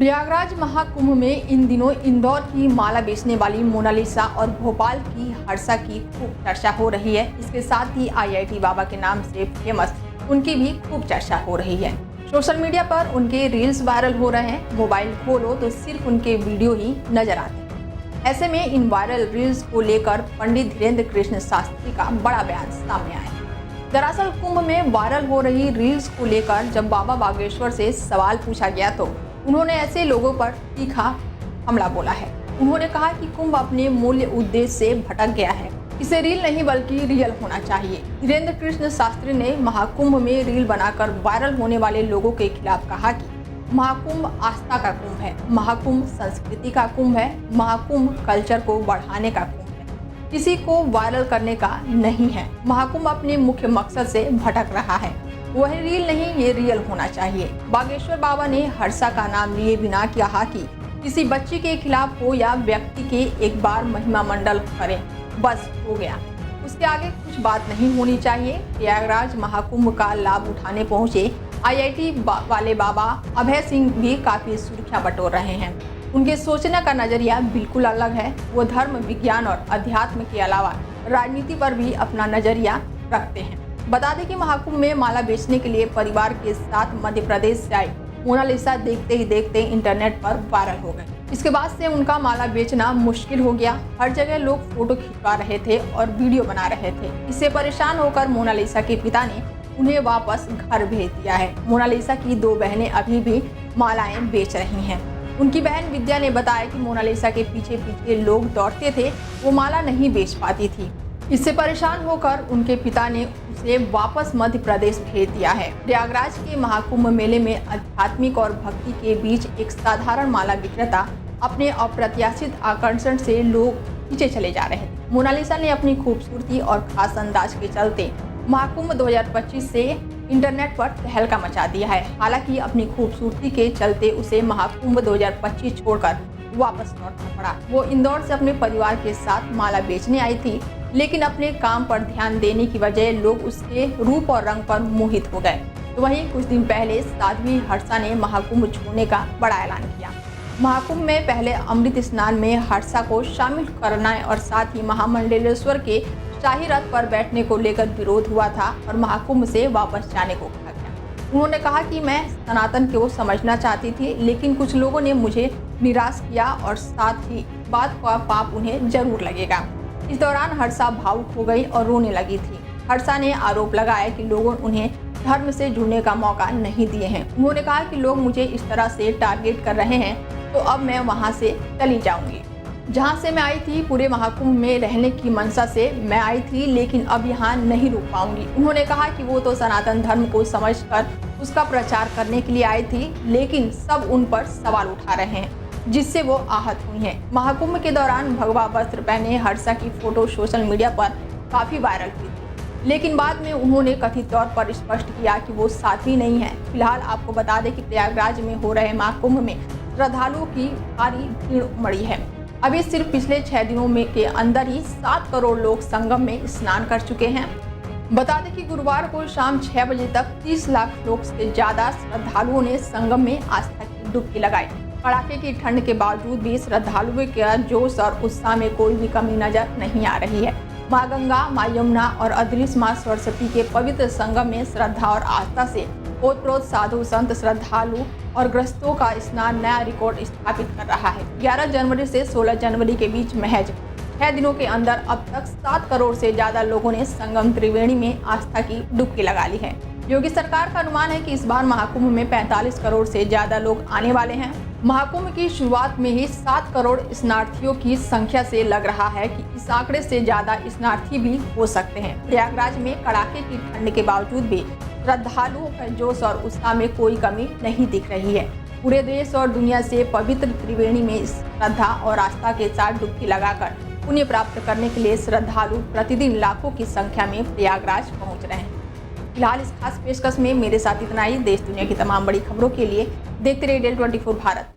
प्रयागराज महाकुंभ में इन दिनों इंदौर की माला बेचने वाली मोनालिसा और भोपाल की हर्षा की खूब चर्चा हो रही है। इसके साथ ही IIT बाबा के नाम से फेमस उनकी भी खूब चर्चा हो रही है। सोशल मीडिया पर उनके रील्स वायरल हो रहे हैं। मोबाइल खोलो तो सिर्फ उनके वीडियो ही नजर आते हैं। ऐसे में इन वायरल रील्स को लेकर पंडित धीरेन्द्र कृष्ण शास्त्री का बड़ा बयान सामने आया। दरअसल कुंभ में वायरल हो रही रील्स को लेकर जब बाबा बागेश्वर से सवाल पूछा गया तो उन्होंने ऐसे लोगों पर तीखा हमला बोला है। उन्होंने कहा कि कुंभ अपने मूल्य उद्देश्य से भटक गया है, इसे रील नहीं बल्कि रियल होना चाहिए। धीरेन्द्र कृष्ण शास्त्री ने महाकुंभ में रील बनाकर वायरल होने वाले लोगों के खिलाफ कहा कि महाकुंभ आस्था का कुंभ है, महाकुंभ संस्कृति का कुंभ है, महाकुंभ कल्चर को बढ़ाने का कुंभ है, किसी को वायरल करने का नहीं है। महाकुंभ अपने मुख्य मकसद से भटक रहा है, वह रील नहीं, ये रियल होना चाहिए। बागेश्वर बाबा ने हर्षा का नाम लिए बिना कहा कि किसी बच्ची के खिलाफ हो या व्यक्ति के एक बार महिमा मंडल करें, बस हो गया, उसके आगे कुछ बात नहीं होनी चाहिए। प्रयागराज महाकुंभ का लाभ उठाने पहुंचे IIT वाले बाबा अभय सिंह भी काफी सुर्खियां बटोर रहे हैं। उनके सोचने का नजरिया बिल्कुल अलग है। वो धर्म, विज्ञान और अध्यात्म के अलावा राजनीति पर भी अपना नजरिया रखते हैं। बता दें कि महाकुंभ में माला बेचने के लिए परिवार के साथ मध्य प्रदेश से आई मोनालिसा देखते ही देखते इंटरनेट पर वायरल हो गई। इसके बाद से उनका माला बेचना मुश्किल हो गया। हर जगह लोग फोटो खिंचवा रहे थे और वीडियो बना रहे थे। इससे परेशान होकर मोनालिसा के पिता ने उन्हें वापस घर भेज दिया है। मोनालिसा की 2 बहनें अभी भी मालाएं बेच रही हैं। उनकी बहन विद्या ने बताया कि मोनालिसा के पीछे पीछे लोग दौड़ते थे, वो माला नहीं बेच पाती थी। इससे परेशान होकर उनके पिता ने उसे वापस मध्य प्रदेश भेज दिया है। प्रयागराज के महाकुंभ मेले में आध्यात्मिक और भक्ति के बीच एक साधारण माला विक्रेता अपने अप्रत्याशित आकर्षण से लोग पीछे चले जा रहे थे। मोनालिसा ने अपनी खूबसूरती और खास अंदाज के चलते महाकुंभ 2025 से इंटरनेट पर तहलका मचा दिया है। हालांकि अपनी खूबसूरती के चलते उसे महाकुंभ 2025 छोड़कर वापस लौटना पड़ा। वो इंदौर से अपने परिवार के साथ माला बेचने आई थी, लेकिन अपने काम पर ध्यान देने की वजह लोग उसके रूप और रंग पर मोहित हो गए। तो वहीं कुछ दिन पहले साध्वी हर्षा ने महाकुंभ छोड़ने का बड़ा ऐलान किया। महाकुंभ में पहले अमृत स्नान में हर्षा को शामिल करना और साथ ही महामंडलेश्वर के शाही रथ पर बैठने को लेकर विरोध हुआ था और महाकुंभ से वापस जाने को कहा गया। उन्होंने कहा कि मैं सनातन को समझना चाहती थी, लेकिन कुछ लोगों ने मुझे निराश किया और साथ ही बात का पाप उन्हें जरूर लगेगा। इस दौरान हर्षा भावुक हो गई और रोने लगी थी। हर्षा ने आरोप लगाया कि लोगों उन्हें धर्म से जुड़ने का मौका नहीं दिए हैं। उन्होंने कहा कि लोग मुझे इस तरह से टारगेट कर रहे हैं, तो अब मैं वहां से चली जाऊंगी। जहां से मैं आई थी, पूरे महाकुंभ में रहने की मंशा से मैं आई थी, लेकिन अब यहाँ नहीं रुक पाऊंगी। उन्होंने कहा कि वो तो सनातन धर्म को समझकर उसका प्रचार करने के लिए आई थी, लेकिन सब उन पर सवाल उठा रहे हैं, जिससे वो आहत हुई हैं। महाकुंभ के दौरान भगवा वस्त्र पहने हर्षा की फोटो सोशल मीडिया पर काफी वायरल हुई थी, लेकिन बाद में उन्होंने कथित तौर पर स्पष्ट किया कि वो साध्वी नहीं है। फिलहाल आपको बता दें कि प्रयागराज में हो रहे महाकुंभ में श्रद्धालुओं की भारी भीड़ उमड़ी है। अभी सिर्फ पिछले 6 दिनों में के अंदर ही 7 करोड़ लोग संगम में स्नान कर चुके हैं। बता दें कि गुरुवार को शाम 6 बजे तक 30 लाख लोग से ज्यादा श्रद्धालुओं ने संगम में आस्था की डुबकी लगाई। कड़ाके की ठंड के बावजूद भी श्रद्धालुओं के जोश और उत्साह में कोई भी कमी नजर नहीं आ रही है। माँ गंगा, माँ यमुना और अदृश्य माँ सरस्वती के पवित्र संगम में श्रद्धा और आस्था से ओतप्रोत साधु संत, श्रद्धालु और ग्रस्तों का स्नान नया रिकॉर्ड स्थापित कर रहा है। 11 जनवरी से 16 जनवरी के बीच महज 6 दिनों के अंदर अब तक 7 करोड़ से ज्यादा लोगों ने संगम त्रिवेणी में आस्था की डुबकी लगा ली है। योगी सरकार का अनुमान है कि इस बार महाकुंभ में 45 करोड़ से ज्यादा लोग आने वाले हैं। महाकुंभ की शुरुआत में ही 7 करोड़ स्नानार्थियों की संख्या से लग रहा है कि इस आंकड़े से ज्यादा स्नानार्थी भी हो सकते हैं। प्रयागराज में कड़ाके की ठंड के बावजूद भी श्रद्धालुओं का जोश और उत्साह में कोई कमी नहीं दिख रही है। पूरे देश और दुनिया से पवित्र त्रिवेणी में श्रद्धा और आस्था के साथ डुबकी लगाकर पुण्य प्राप्त करने के लिए श्रद्धालु प्रतिदिन लाखों की संख्या में प्रयागराज पहुँच रहे हैं। फिलहाल इस खास पेशकश में मेरे साथ इतना ही। देश दुनिया की तमाम बड़ी खबरों के लिए देखते रहिए Del 24 भारत।